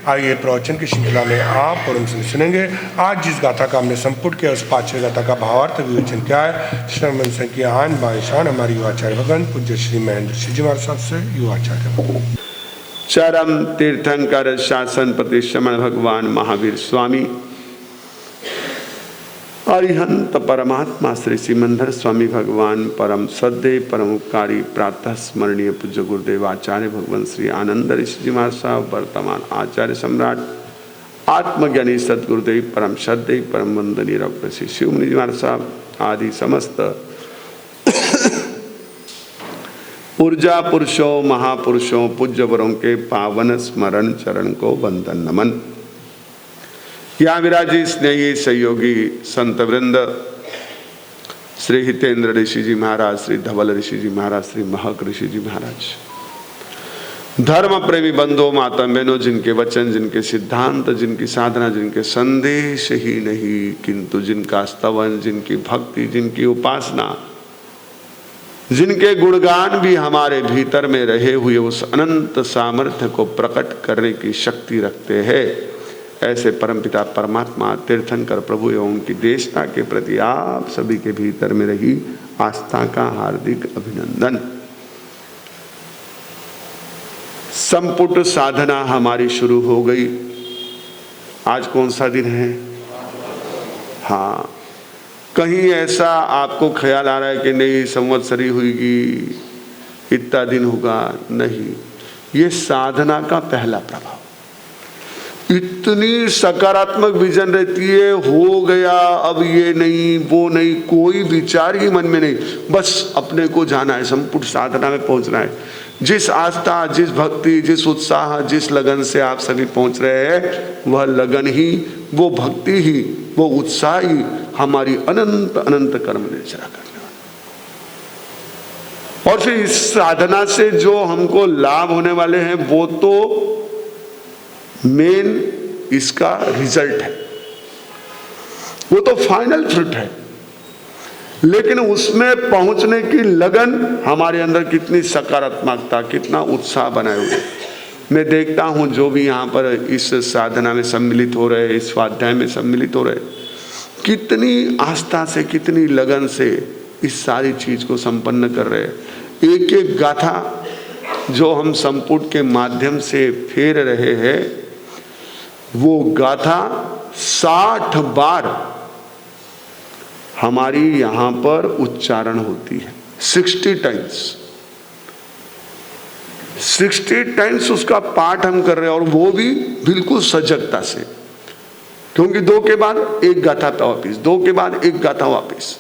आइए प्रवचन की श्रृंखला में आप और हम सुनेंगे आज जिस गाथा का हमने संपुट किया उस पांचवें गाथा का भावार्थ विवेचन क्या है। श्रवण संख्यान बाईशान हमारे युवाचार्य भगवान पूज्य श्री महेंद्र श्री जी महाराज साहब से युवाचार्य। चरम तीर्थंकर शासन पति श्रमण भगवान महावीर स्वामी अरिहंत परमात्मा श्री सिमंदर स्वामी भगवान परम सद्देव परम उपकारी प्रातः स्मरणीय पूज्य गुरुदेव आचार्य भगवान श्री आनंद ऋषि जी महाराज साहब वर्तमान आचार्य सम्राट आत्मज्ञानी सदगुरुदेव परम सद्देव परम वंदनीय डॉक्टर श्री शिव मुनि जी महाराज साहब आदि समस्त ऊर्जा पुरुषों महापुरुषों पूज्य वरों के पावन स्मरण चरण को वंदन नमन। यहाँ विराजी स्नेही सहयोगी संत वृंद श्री हितेंद्र ऋषि जी महाराज, श्री धवल ऋषि जी महाराज, श्री महक ऋषि जी महाराज, धर्म प्रेमी बंधुओं माता बहनों, जिनके वचन, जिनके सिद्धांत, जिनकी साधना, जिनके संदेश ही नहीं किंतु जिनका स्तवन, जिनकी भक्ति, जिनकी उपासना, जिनके गुणगान भी हमारे भीतर में रहे हुए उस अनंत सामर्थ्य को प्रकट करने की शक्ति रखते हैं, ऐसे परमपिता परमात्मा तीर्थंकर प्रभु एवं उनकी देशता के प्रति आप सभी के भीतर में रही आस्था का हार्दिक अभिनंदन। संपुट साधना हमारी शुरू हो गई। आज कौन सा दिन है? हाँ, कहीं ऐसा आपको ख्याल आ रहा है कि नहीं संवत्सरी हुईगी, इतना दिन होगा? नहीं, ये साधना का पहला प्रभाव। इतनी सकारात्मक विजन रहती है, हो गया अब ये नहीं वो नहीं, कोई विचार ही मन में नहीं, बस अपने को जाना है, संपुट साधना में पहुंचना है। जिस आस्था, जिस भक्ति, जिस उत्साह, जिस लगन से आप सभी पहुंच रहे हैं, वह लगन ही, वो भक्ति ही, वो उत्साह ही हमारी अनंत अनंत कर्म निर्जरा करने वाला। और फिर इस साधना से जो हमको लाभ होने वाले हैं वो तो मेन इसका रिजल्ट है, वो तो फाइनल फ्रूट है, लेकिन उसमें पहुंचने की लगन हमारे अंदर कितनी सकारात्मकता, कितना उत्साह बनाए हुए। मैं देखता हूं जो भी यहाँ पर इस साधना में सम्मिलित हो रहे, इस स्वाध्याय में सम्मिलित हो रहे, कितनी आस्था से, कितनी लगन से इस सारी चीज को संपन्न कर रहे हैं। एक एक गाथा जो हम संपुट के माध्यम से फेर रहे हैं, वो गाथा 60 बार हमारी यहां पर उच्चारण होती है। 60 टाइम्स उसका पाठ हम कर रहे हैं, और वो भी बिल्कुल सजगता से, क्योंकि 2 के बाद एक गाथा वापिस, 2 के बाद एक गाथा वापिस।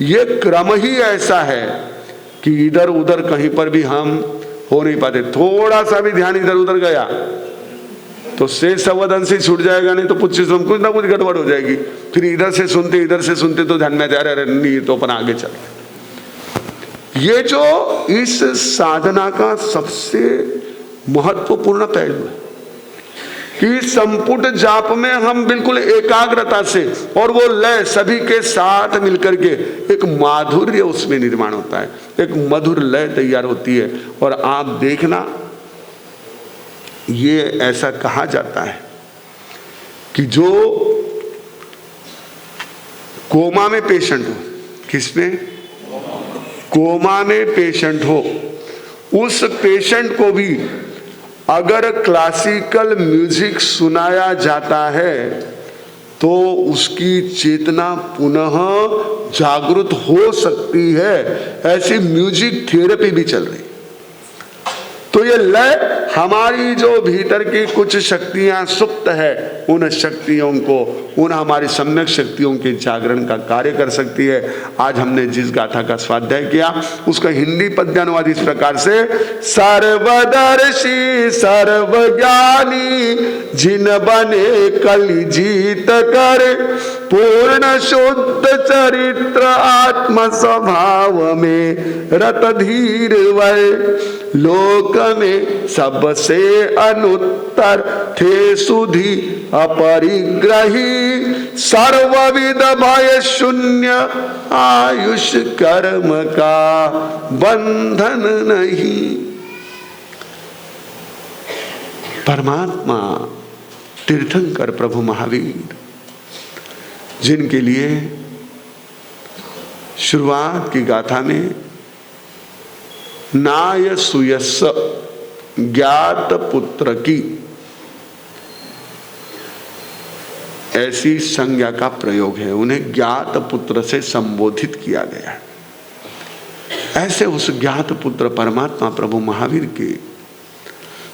ये क्रम ही ऐसा है कि इधर उधर कहीं पर भी हम हो नहीं पाते। थोड़ा सा भी ध्यान इधर उधर गया तो से संवदन से छूट जाएगा, नहीं तो कुछ ना कुछ गड़बड़ हो जाएगी। फिर इधर से सुनते तो ध्यान में जा रहे नहीं तो अपन आगे चल। ये जो इस साधना का सबसे महत्वपूर्ण पहलू है कि संपुट जाप में हम बिल्कुल एकाग्रता से, और वो लय सभी के साथ मिलकर के एक माधुर्य उसमें निर्माण होता है, एक मधुर लय तैयार होती है। और आप देखना, ये ऐसा कहा जाता है कि जो कोमा में पेशेंट हो, किसमें? कोमा में पेशेंट हो, उस पेशेंट को भी अगर क्लासिकल म्यूजिक सुनाया जाता है तो उसकी चेतना पुनः जागृत हो सकती है। ऐसी म्यूजिक थेरेपी भी चल रही। तो ये लय हमारी जो भीतर की कुछ शक्तियां सुप्त है, उन शक्तियों को, उन हमारी सम्यक शक्तियों के जागरण का कार्य कर सकती है। आज हमने जिस गाथा का स्वाध्याय किया उसका हिंदी पद्यानुवाद इस प्रकार से: सर्वदर्शी सर्वज्ञानी जिन बने कलि जीत कर, पूर्ण शुद्ध चरित्र आत्म स्वभाव में रत धीर वै, लोक में सबसे अनुत्तर थे सुधि अपरिग्रही, सर्वविद भय शून्य आयुष कर्म का बंधन नहीं। परमात्मा तीर्थंकर प्रभु महावीर, जिनके लिए शुरुआत की गाथा में नाय सुयस्स ज्ञात पुत्र की ऐसी संज्ञा का प्रयोग है। उन्हें ज्ञात पुत्र से संबोधित किया गया है। ऐसे उस ज्ञात पुत्र परमात्मा प्रभु महावीर के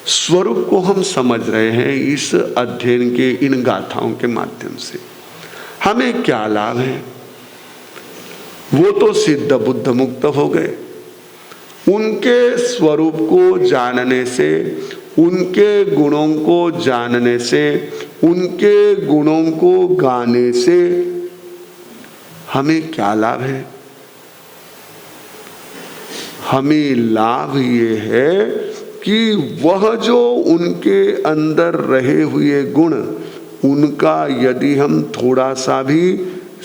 स्वरूप को हम समझ रहे हैं इस अध्ययन के इन गाथाओं के माध्यम से। हमें क्या लाभ है? वो तो सिद्ध बुद्ध मुक्त हो गए। उनके स्वरूप को जानने से, उनके गुणों को जानने से, उनके गुणों को गाने से हमें क्या लाभ है? हमें लाभ ये है कि वह जो उनके अंदर रहे हुए गुण, उनका यदि हम थोड़ा सा भी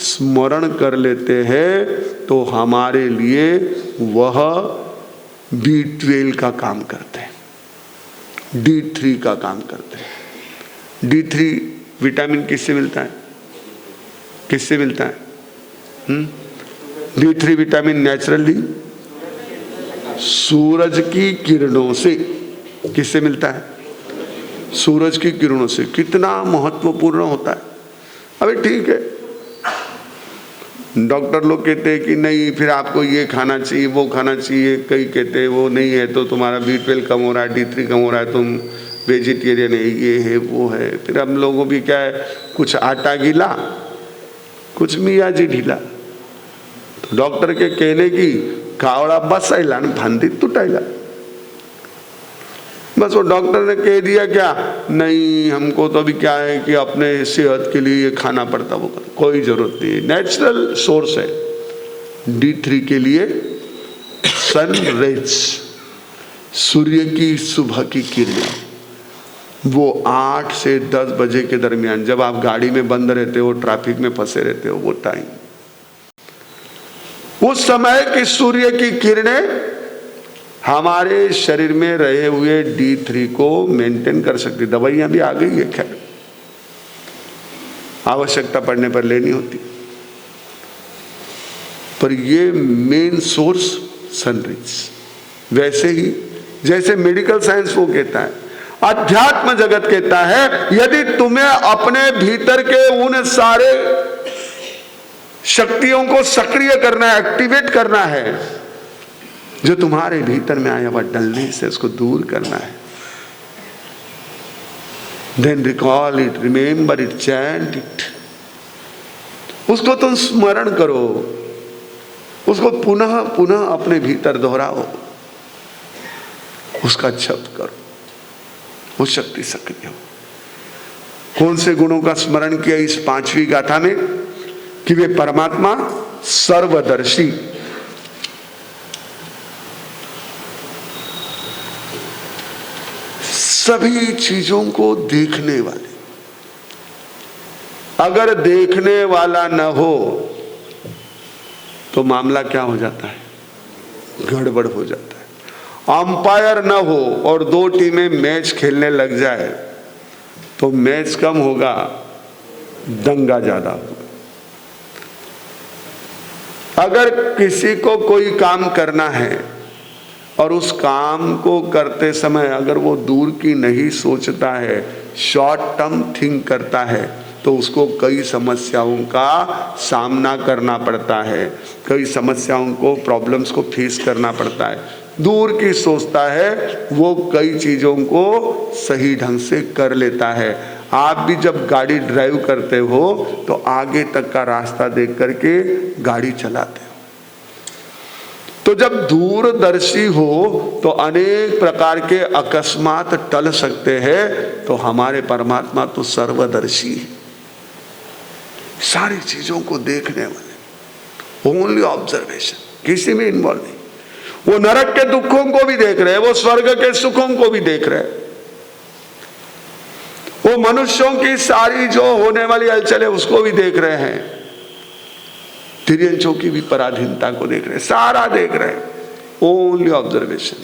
स्मरण कर लेते हैं तो हमारे लिए वह B12 का काम करते हैं, D3 का काम करते हैं। D3 विटामिन किससे मिलता है? किससे मिलता है? D3 विटामिन नेचुरली सूरज की किरणों से। किससे मिलता है? सूरज की किरणों से। कितना महत्वपूर्ण होता है। अबे ठीक है, डॉक्टर लोग कहते हैं कि नहीं, फिर आपको ये खाना चाहिए, वो खाना चाहिए। कई कहते हैं वो नहीं है तो तुम्हारा B12 कम हो रहा है, D3 कम हो रहा है, तुम वेजिटेरियन है, ये है वो है। फिर हम लोगों भी क्या है, कुछ आटा गीला, कुछ मियाँ जी ढीला। तो डॉक्टर के कहने की कावड़ा बसाइला न फांदी टूटाइला। बस वो डॉक्टर ने कह दिया क्या, नहीं हमको तो अभी क्या है कि अपने सेहत के लिए ये खाना पड़ता, वो कोई जरूरत नहीं है। नेचुरल सोर्स है। D3 के लिए सन रेज, सूर्य की सुबह की किरणें, वो 8 से 10 बजे के दरमियान, जब आप गाड़ी में बंद रहते हो, ट्रैफिक में फंसे रहते हो, वो टाइम, उस समय की सूर्य की किरणें हमारे शरीर में रहे हुए D3 को मेंटेन कर सकती। दवाइयां भी आ गई है, खैर आवश्यकता पड़ने पर लेनी होती, पर ये मेन सोर्स सनराइज। वैसे ही जैसे मेडिकल साइंस वो कहता है, अध्यात्म जगत कहता है, यदि तुम्हें अपने भीतर के उन सारे शक्तियों को सक्रिय करना है, एक्टिवेट करना है, जो तुम्हारे भीतर में आया हुआ डलनेस है, उसको दूर करना है, then recall it, remember it, chant it. उसको तुम स्मरण करो, उसको पुनः पुनः अपने भीतर दोहराओ, उसका जप करो, वो शक्ति सक्रिय हो। कौन से गुणों का स्मरण किया इस 5वीं गाथा में? कि वे परमात्मा सर्वदर्शी, सभी चीजों को देखने वाले। अगर देखने वाला न हो तो मामला क्या हो जाता है? गड़बड़ हो जाता है। अंपायर न हो और 2 टीमें मैच खेलने लग जाए तो मैच कम होगा, दंगा ज्यादा होगा। अगर किसी को कोई काम करना है और उस काम को करते समय अगर वो दूर की नहीं सोचता है, शॉर्ट टर्म थिंक करता है, तो उसको कई समस्याओं का सामना करना पड़ता है, कई समस्याओं को, प्रॉब्लम्स को फेस करना पड़ता है। दूर की सोचता है, वो कई चीज़ों को सही ढंग से कर लेता है। आप भी जब गाड़ी ड्राइव करते हो तो आगे तक का रास्ता देख करके गाड़ी चलाते हो। तो जब दूरदर्शी हो तो अनेक प्रकार के अकस्मात टल सकते हैं। तो हमारे परमात्मा तो सर्वदर्शी है, सारी चीजों को देखने वाले, ओनली ऑब्जर्वेशन, किसी में इन्वॉल्व नहीं। वो नरक के दुखों को भी देख रहे हैं, वो स्वर्ग के सुखों को भी देख रहे हैं, वो मनुष्यों की सारी जो होने वाली हलचल है उसको भी देख रहे हैं, तिर्यंचों की भी पराधीनता को देख रहे हैं, सारा देख रहे हैं। Only observation,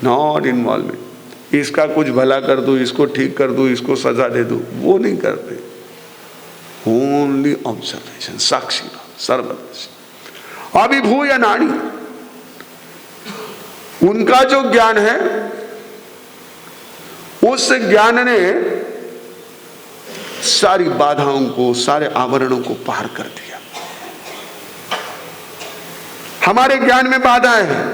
not involvement. इसका कुछ भला कर दूं, इसको ठीक कर दूं, इसको सजा दे दूं, वो नहीं करते। ओनली ऑब्जर्वेशन, साक्षी भाव, सर्वदर्शी। अभिभूय नाड़ी, उनका जो ज्ञान है उस ज्ञान ने सारी बाधाओं को, सारे आवरणों को पार कर दिया। हमारे ज्ञान में बाधाएं हैं,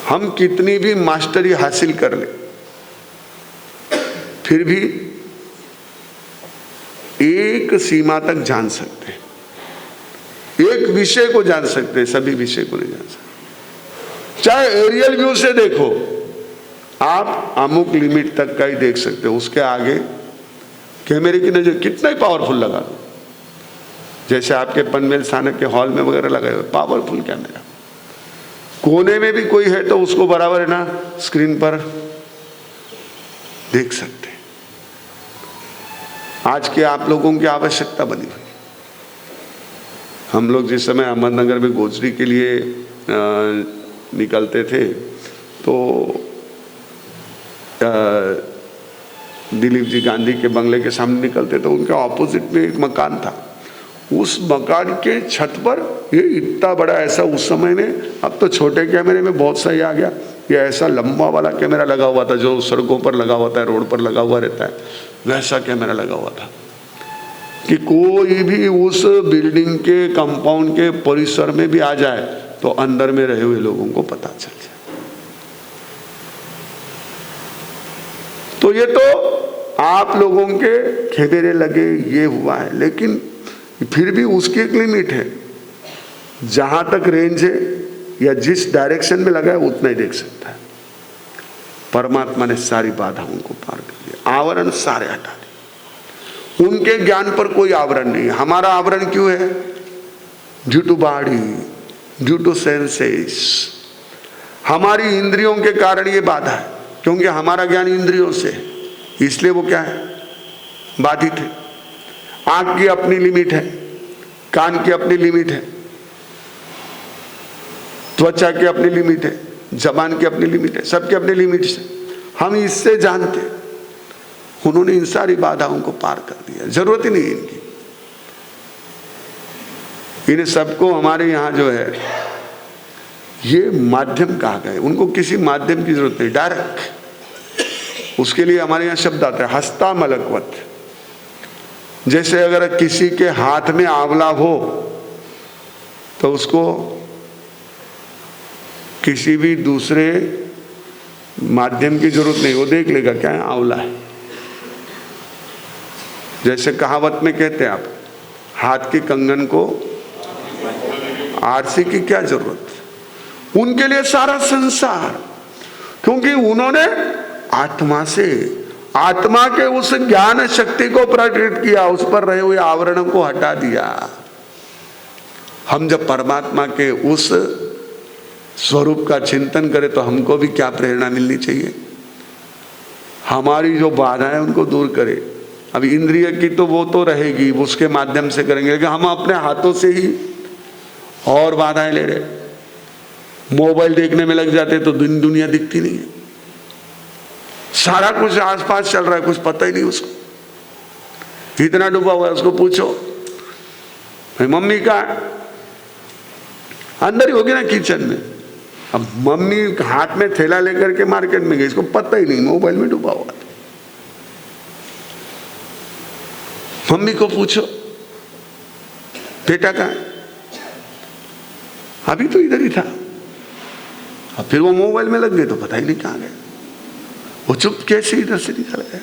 हम कितनी भी मास्टरी हासिल कर ले, फिर भी एक सीमा तक जान सकते हैं, एक विषय को जान सकते हैं, सभी विषय को नहीं जान सकते। चाहे एरियल व्यू से देखो, आप अमुक लिमिट तक का ही देख सकते हो, उसके आगे कैमरे की नजर कितना ही पावरफुल लगा दो, जैसे आपके पनवेल स्थानक के हॉल में वगैरह लगाए हुए पावरफुल कैमरा, कोने में भी कोई है तो उसको बराबर है ना स्क्रीन पर देख सकते हैं। आज के आप लोगों की आवश्यकता बनी हुई। हम लोग जिस समय अहमदनगर में गोचरी के लिए निकलते थे तो दिलीप जी गांधी के बंगले के सामने निकलते तो उनके ऑपोजिट में एक मकान था। उस मकान के छत पर ये इतना बड़ा, ऐसा उस समय में, अब तो छोटे कैमरे में बहुत सही आ गया, ये ऐसा लंबा वाला कैमरा लगा हुआ था जो सड़कों पर लगा हुआ था, रोड पर लगा हुआ रहता है, वैसा कैमरा लगा हुआ था कि कोई भी उस बिल्डिंग के कंपाउंड के परिसर में भी आ जाए तो अंदर में रहे हुए लोगों को पता चल जाए। तो ये तो आप लोगों के कैमरे लगे, ये हुआ है, लेकिन फिर भी उसकी एक लिमिट है। जहां तक रेंज है या जिस डायरेक्शन में लगा है उतना ही देख सकता है। परमात्मा ने सारी बाधाओं को पार कर दिया, आवरण सारे हटा दिए। उनके ज्ञान पर कोई आवरण नहीं है। हमारा आवरण क्यों है? Due to body, due to senses, हमारी इंद्रियों के कारण ये बाधा है, क्योंकि हमारा ज्ञान इंद्रियों से है, इसलिए वो क्या है, बाधित है। आंख की अपनी लिमिट है, कान की अपनी लिमिट है, त्वचा की अपनी लिमिट है, जबान की अपनी लिमिट है, सबकी अपनी लिमिट है। हम इससे जानते, उन्होंने इन सारी बाधाओं को पार कर दिया, जरूरत ही नहीं इनकी। इन सबको हमारे यहाँ जो है ये माध्यम कहा गया, उनको किसी माध्यम की जरूरत नहीं, डायरेक्ट। उसके लिए हमारे यहाँ शब्द आता है हस्ता मलकवत। जैसे अगर किसी के हाथ में आंवला हो तो उसको किसी भी दूसरे माध्यम की जरूरत नहीं, वो देख लेगा क्या है, आंवला है। जैसे कहावत में कहते हैं आप, हाथ के कंगन को आरसी की क्या जरूरत। उनके लिए सारा संसार, क्योंकि उन्होंने आत्मा से, आत्मा के उस ज्ञान शक्ति को प्रकट किया, उस पर रहे हुए आवरणों को हटा दिया। हम जब परमात्मा के उस स्वरूप का चिंतन करें तो हमको भी क्या प्रेरणा मिलनी चाहिए, हमारी जो बाधाएं उनको दूर करे। अब इंद्रिय की तो वो तो रहेगी, उसके माध्यम से करेंगे, लेकिन हम अपने हाथों से ही और बाधाएं ले रहे। मोबाइल देखने में लग जाते तो दुनिया दिखती नहीं है, सारा कुछ आसपास चल रहा है, कुछ पता ही नहीं उसको, इतना डूबा हुआ है। उसको पूछो भाई मम्मी का, अंदर ही होगी ना किचन में। अब मम्मी हाथ में थैला लेकर के मार्केट में गई, इसको पता ही नहीं, मोबाइल में डूबा हुआ था। मम्मी को पूछो बेटा का, अभी तो इधर ही था, अब फिर वो मोबाइल में लग गए तो पता ही नहीं कहां गए, वो चुप कैसे इधर से निकल गया।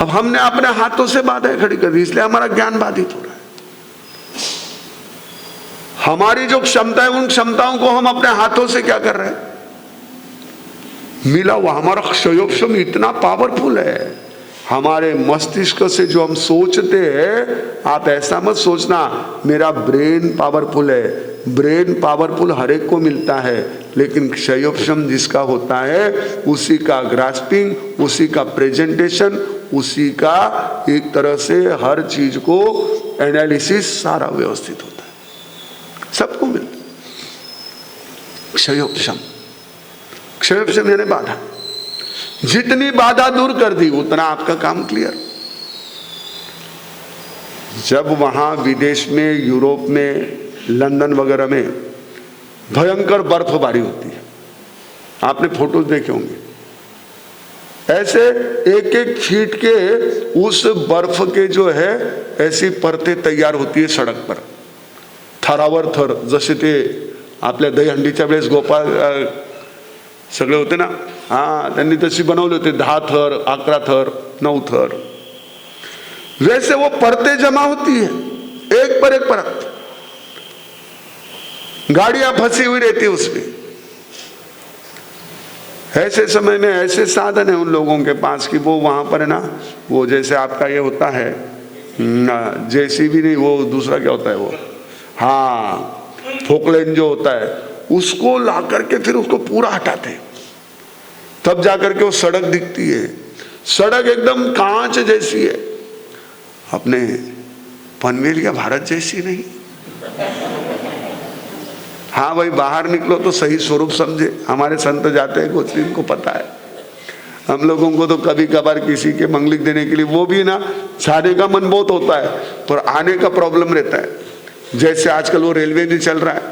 अब हमने अपने हाथों से बाधाएं खड़ी कर दी, इसलिए हमारा ज्ञान बाधित हो रहा है। हमारी जो क्षमता है, उन क्षमताओं को हम अपने हाथों से क्या कर रहे हैं, मिला हुआ हमारा क्षयोपशम इतना पावरफुल है। हमारे मस्तिष्क से जो हम सोचते हैं, आप ऐसा मत सोचना मेरा ब्रेन पावरफुल है, ब्रेन पावरफुल हर एक को मिलता है, लेकिन क्षयोपशम जिसका होता है उसी का ग्रास्पिंग, उसी का प्रेजेंटेशन, उसी का एक तरह से हर चीज को एनालिसिस सारा व्यवस्थित होता है, सबको मिलता है। क्षयोपशम। क्षयोपशम यानी बाधा। जितनी बाधा दूर कर दी उतना आपका काम क्लियर। जब वहां विदेश में, यूरोप में, लंदन वगैरह में भयंकर बर्फबारी होती है, आपने फोटोज देखे होंगे, ऐसे एक एक फीट के उस बर्फ के जो है ऐसी परतें तयार होती है सड़क पर, थरावर थर. जसे ते आपल्या दहीहंडीच्या वेळेस गोपाळ सगळे होते ना, हां त्यांनी तशी बनवले होते, 10 थर, 11 थर, 9 थर. वैसे वो परतें जमा होती है एक पर एक परत, गाड़ियां फंसी हुई रहती है उसमें. ऐसे समय में ऐसे साधन है उन लोगों के पास कि वो वहां पर है ना, वो जैसे आपका ये होता है जेसीबी नहीं, वो दूसरा क्या होता है वो, हाँ फोकलेन जो होता है, उसको ला करके फिर उसको पूरा हटाते, तब जाकर के वो सड़क दिखती है. सड़क एकदम कांच जैसी है, अपने पनवेल या भारत जैसी नहीं. हाँ भाई, बाहर निकलो तो सही स्वरूप समझे. हमारे संत जाते हैं गोचरी, इनको पता है. हम लोगों को तो कभी कभार किसी के मंगलिक देने के लिए, वो भी ना जाने का मन बहुत होता है पर आने का प्रॉब्लम रहता है. जैसे आजकल वो रेलवे में चल रहा है,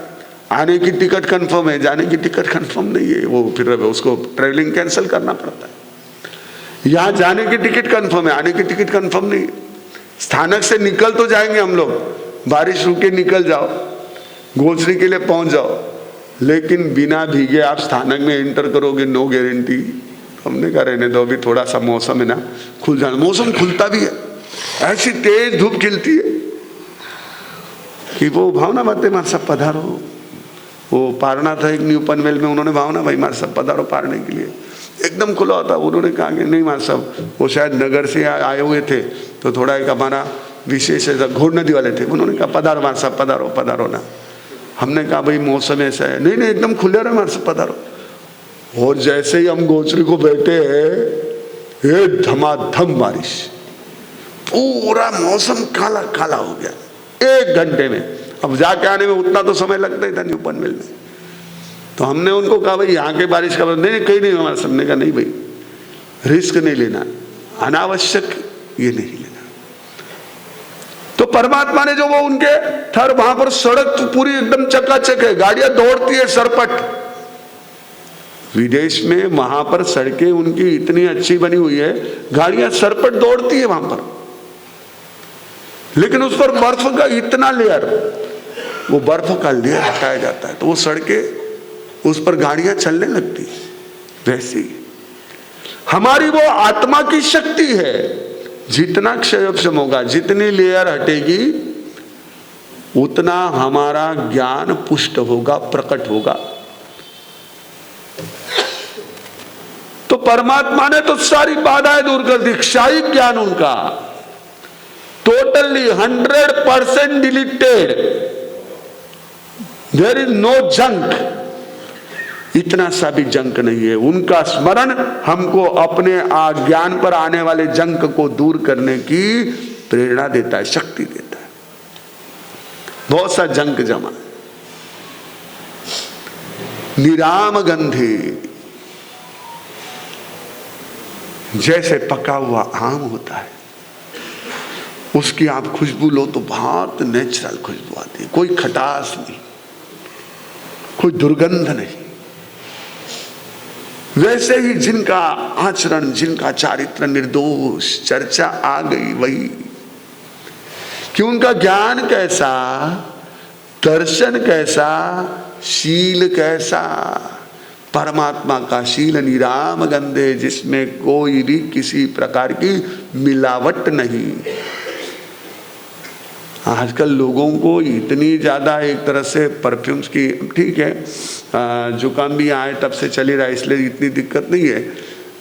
आने की टिकट कंफर्म है, जाने की टिकट कंफर्म नहीं है, वो फिर उसको ट्रेवलिंग कैंसिल करना पड़ता है. यहाँ जाने की टिकट कंफर्म है, आने की टिकट कंफर्म नहीं है. स्थानक से निकल तो जाएंगे हम लोग, बारिश रुके निकल जाओ, गोचरी के लिए पहुंच जाओ, लेकिन बिना भीगे आप स्थानक में एंटर करोगे, नो गारंटी. हमने कहा रहने दो, अभी थोड़ा सा मौसम है ना, खुल जाना. मौसम खुलता भी है, ऐसी तेज धूप खिलती है कि वो भावना बातें मार सब पधारो. वो पारना था एक न्यू पनवेल में, उन्होंने भावना भाई मार सब पधारो पारने के लिए, एकदम खुला होता. उन्होंने कहा कि नहीं मार साहब, वो शायद नगर से आए हुए थे तो थोड़ा एक हमारा विशेष घोड़ नदी वाले थे, उन्होंने कहा पधारो मार साहब, पधारो पधारो ना. हमने कहा भाई मौसम ऐसा है, नहीं नहीं एकदम खुले रहे मार साहब पधारो. और जैसे ही हम गोचरी को बैठे हैं, ये धमाधम बारिश, पूरा मौसम काला काला हो गया 1 घंटे में. अब जाके आने में उतना तो समय लगता ही था न्यू पनवेल में. तो हमने उनको कहा भाई यहाँ के बारिश का नहीं कहीं नहीं. हमारे सबने कहा नहीं भाई, रिस्क नहीं लेना, अनावश्यक ये नहीं लेना. तो परमात्मा ने जो वो उनके थर, वहां पर सड़क तो पूरी एकदम चकाचक है, गाड़ियां दौड़ती है सरपट. विदेश में वहां पर सड़कें उनकी इतनी अच्छी बनी हुई है, गाड़ियां सरपट दौड़ती है वहां पर, लेकिन उस पर बर्फ का इतना लेयर, वो बर्फ का लेयर हटाया जाता है तो वो सड़कें, उस पर गाड़ियां चलने लगती. वैसे ही हमारी वो आत्मा की शक्ति है, जितना क्षयोपशम होगा, जितनी लेयर हटेगी, उतना हमारा ज्ञान पुष्ट होगा, प्रकट होगा. तो परमात्मा ने तो सारी बाधाएं दूर कर दी. क्षायिक ज्ञान उनका totally 100% deleted, there is no junk. इतना सा भी जंक नहीं है. उनका स्मरण हमको अपने ज्ञान पर आने वाले जंक को दूर करने की प्रेरणा देता है, शक्ति देता है. बहुत सा जंक जमा. निराम गंधे, जैसे पका हुआ आम होता है, उसकी आप खुशबू लो तो बहुत नेचुरल खुशबू आती है, कोई खटास नहीं, कोई दुर्गंध नहीं. वैसे ही जिनका आचरण, जिनका चारित्र निर्दोष, चर्चा आ गई वही कि उनका ज्ञान कैसा, दर्शन कैसा, शील कैसा. परमात्मा का शील निराम गंधे, जिसमें कोई भी किसी प्रकार की मिलावट नहीं. आजकल लोगों को इतनी ज़्यादा एक तरह से परफ्यूम्स की, ठीक है जुकाम भी आए तब से चली रहा है इसलिए इतनी दिक्कत नहीं है,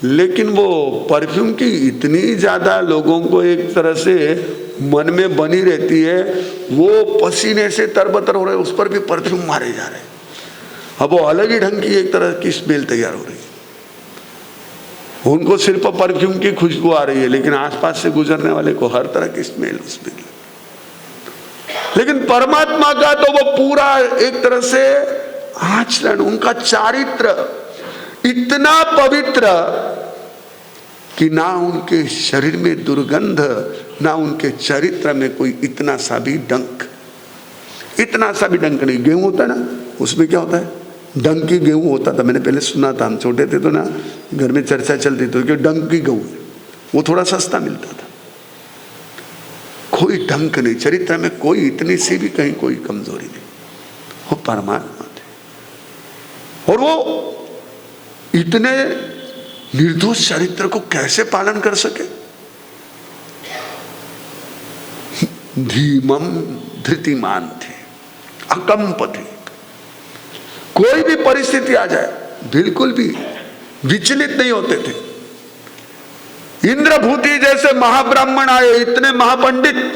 लेकिन वो परफ्यूम की इतनी ज़्यादा लोगों को एक तरह से मन में बनी रहती है, वो पसीने से तरबतर हो रहे, उस पर भी परफ्यूम मारे जा रहे हैं. अब वो अलग ही ढंग की एक तरह की स्मेल तैयार हो रही है. उनको सिर्फ परफ्यूम की खुशबू आ रही है, लेकिन आसपास से गुजरने वाले को हर तरह की स्मेल उसमें. लेकिन परमात्मा का तो वो पूरा एक तरह से आचरण, उनका चारित्र इतना पवित्र कि ना उनके शरीर में दुर्गंध, ना उनके चरित्र में कोई इतना सा भी डंक, इतना सा भी डंक नहीं। गेहूं होता है ना, उसमें क्या होता है, डंकी गेहूं होता था, मैंने पहले सुना था, हम छोटे थे तो ना घर में चर्चा चलती थी कि डंकी गेहूं, वो थोड़ा सस्ता मिलता था। कोई डंक नहीं, चरित्र में कोई इतनी सी भी कहीं कोई कमजोरी नहीं, वो परमात्मा थे। और वो इतने निर्दोष चरित्र को कैसे पालन कर सके? धीमम, धृतिमान थे, अकंप थे। कोई भी परिस्थिति आ जाए बिल्कुल भी विचलित नहीं होते थे। इंद्रभूति जैसे महाब्राह्मण आए, इतने महापंडित,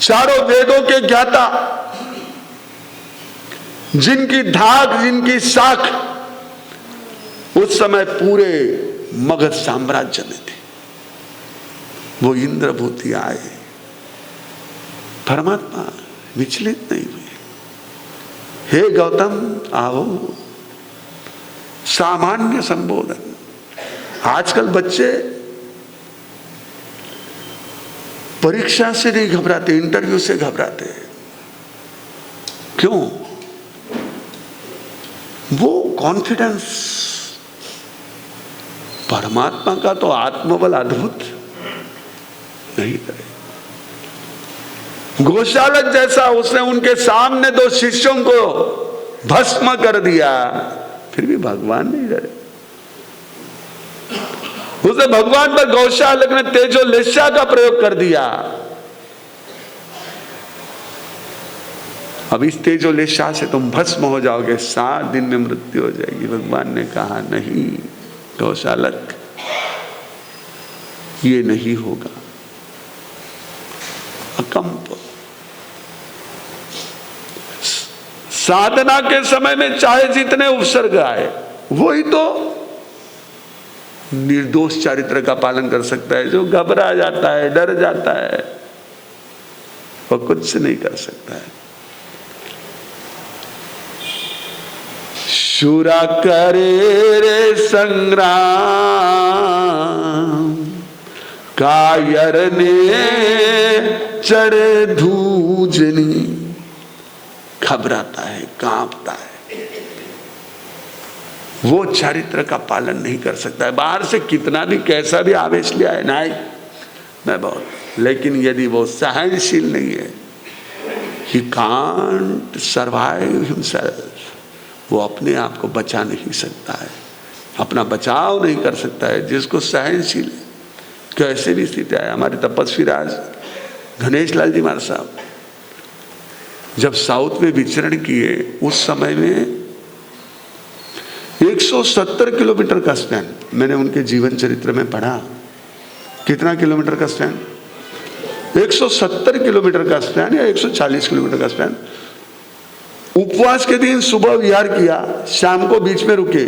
चारों वेदों के ज्ञाता, जिनकी धाक, जिनकी साख उस समय पूरे मगध साम्राज्य में थी, वो इंद्रभूति आए, परमात्मा विचलित नहीं हुए। हे गौतम आओ, सामान्य संबोधन। आजकल बच्चे परीक्षा से नहीं घबराते, इंटरव्यू से घबराते। क्यों? वो कॉन्फिडेंस, परमात्मा का तो आत्मबल अद्भुत नहीं करे। गोशालक जैसा उसने उनके सामने दो शिष्यों को भस्म कर दिया, फिर भी भगवान नहीं डरे। उसने भगवान पर गौशालक ने तेजोलेशा का प्रयोग कर दिया। अब इस तेजोलेशा से तुम भस्म हो जाओगे, 7 दिन में मृत्यु हो जाएगी। भगवान ने कहा नहीं गौशालक, ये नहीं होगा। अकंप। साधना के समय में चाहे जितने उपसर्ग आए, वही तो निर्दोष चरित्र का पालन कर सकता है। जो घबरा जाता है, डर जाता है, वो कुछ नहीं कर सकता है। शूरा करे रे संग्राम, कायर ने चढ़े धूजनी। घबराता है, कांपता है, वो चरित्र का पालन नहीं कर सकता है। बाहर से कितना भी कैसा भी आवेश ले आए, नहीं मैं बहुत, लेकिन यदि वो सहनशील नहीं है, he can't survive himself, वो अपने आप को बचा नहीं सकता है, अपना बचाव नहीं कर सकता है। जिसको सहनशील है, कैसे भी स्थिति आए। हमारे तपस्वी राज गणेश लाल जी महाराज साहब जब साउथ में विचरण किए, उस समय में 170 किलोमीटर का स्पैन, मैंने उनके जीवन चरित्र में पढ़ा। कितना किलोमीटर का स्पैन? 170 किलोमीटर का स्पैन या 140 किलोमीटर का स्पैन। उपवास के दिन सुबह विहार किया, शाम को बीच में रुके।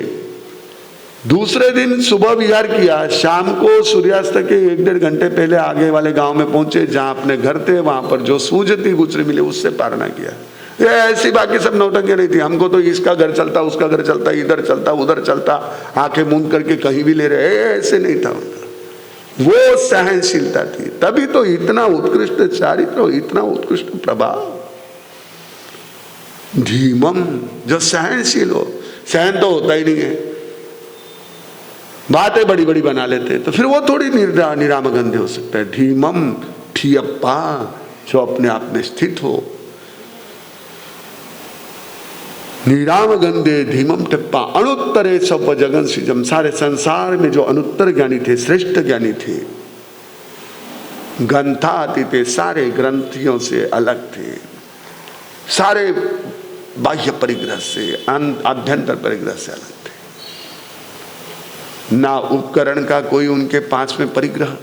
दूसरे दिन सुबह विहार किया, शाम को सूर्यास्त के 1-1.5 घंटे पहले आगे वाले गांव में पहुंचे, जहां अपने घर थे। वहां पर जो सूझती गुजरी मिले, उससे पारणा किया। ये ऐसी बाकी सब नौटंकी नहीं थी। हमको तो इसका घर चलता, उसका घर चलता, इधर चलता, उधर चलता, आंखें मूंद करके कहीं भी ले रहे, ऐसे नहीं था उनका। वो सहनशीलता थी, तभी तो इतना उत्कृष्ट चारित्र, इतना उत्कृष्ट प्रभाव। धीमम, जो सहनशील हो। सहन तो होता ही नहीं है, बातें बड़ी बड़ी बना लेते, तो फिर वो थोड़ी निरामगंध्य हो सकता है। धीमम, ठीयप्पा, जो अपने आप में स्थित हो। निराम गंधे धीमम टिप्पा, अनुत्तरे सब जगन सिजम। सारे संसार में जो अनुत्तर ज्ञानी थे, श्रेष्ठ ज्ञानी थे, ग्रंथाती थे, सारे ग्रंथियों से अलग थे, सारे बाह्य परिग्रह से, आभ्यंतर परिग्रह से अलग थे। ना उपकरण का कोई उनके पास में परिग्रह,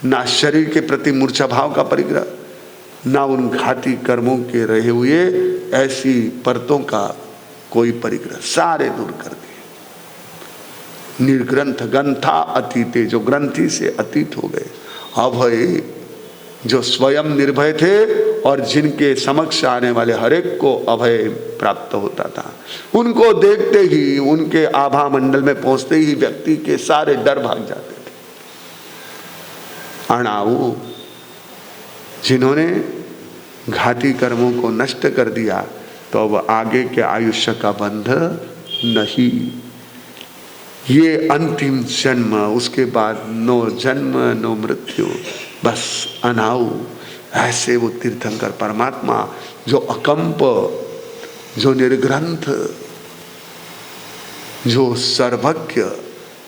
ना शरीर के प्रति मूर्छा भाव का परिग्रह, ना उन घाती कर्मों के रहे हुए ऐसी परतों का कोई परिग्रह, सारे दूर कर दिए। निर्ग्रंथ ग्रंथा अतीते, जो ग्रंथि से अतीत हो गए। अभय, जो स्वयं निर्भय थे, और जिनके समक्ष आने वाले हर एक को अभय प्राप्त होता था। उनको देखते ही, उनके आभा मंडल में पहुंचते ही व्यक्ति के सारे डर भाग जाते थे। अणाऊ जिन्होंने घाती कर्मों को नष्ट कर दिया, तो अब आगे के आयुष्य का बंध नहीं। ये अंतिम जन्म, उसके बाद नो जन्म नो मृत्यु, बस अनाऊ। ऐसे वो तीर्थंकर परमात्मा जो अकंप, जो निर्ग्रंथ, जो सर्वज्ञ,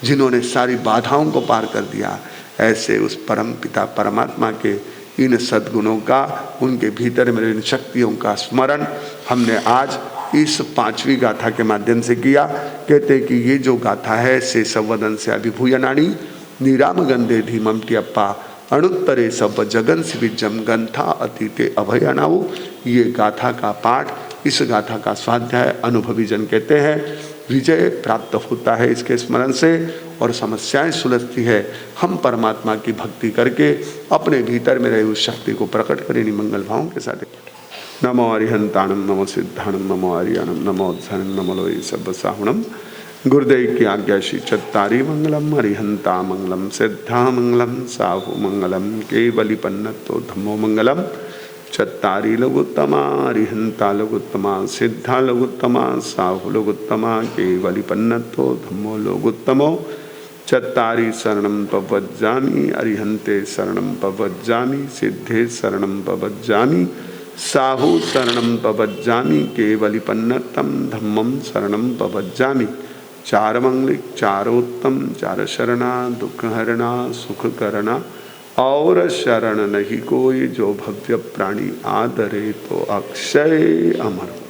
जिन्होंने सारी बाधाओं को पार कर दिया, ऐसे उस परम पिता परमात्मा के इन सद्गुणों का, उनके भीतर में इन शक्तियों का स्मरण हमने आज इस 5वीं गाथा के माध्यम से किया। कहते कि ये जो गाथा है, से संवदन से अभिभूयनाणी निराम गंधे धीमम अप्पा अणुत्तरे सब जगन सिविजम गंथा अतीते अभयनाऊ। ये गाथा का पाठ, इस गाथा का स्वाध्याय अनुभवी जन कहते हैं। विजय प्राप्त होता है इसके स्मरण से और समस्याएं सुलझती है। हम परमात्मा की भक्ति करके अपने भीतर में रही उस शक्ति को प्रकट करें मंगल भावों के साथ। नमो अरिहंताणम नमो सिद्धाणम नमो आर्याणम नमो धनम नमो लोई सब साहुणम। गुरुदेव की आज्ञा श्री चत्तारी मंगलम अरिहंता मंगलम सिद्धा मंगलम साहु मंगलम केवली पन्नतो धम्मो मंगलम। चत्तारी लघुत्तमा अरिहंता लघुत्तमा सिद्धा लघुत्तमा साहु लघुत्तमा केवली पन्नतो धम्मो लघुत्तमो। चत्तारी शरणं पवज्जामि अरिहंते शरणं पवज्जामि सिद्धे शरणं पवज्जामि साहु शरणं पवज्जामि केवली पन्नतम धम्मं शरणं पवज्जामि। चार मंगलिक चारोत्तम चार शरणा दुख हरणा सुख करना और शरण नहीं कोई जो भव्य प्राणी आदरे तो अक्षय अमर।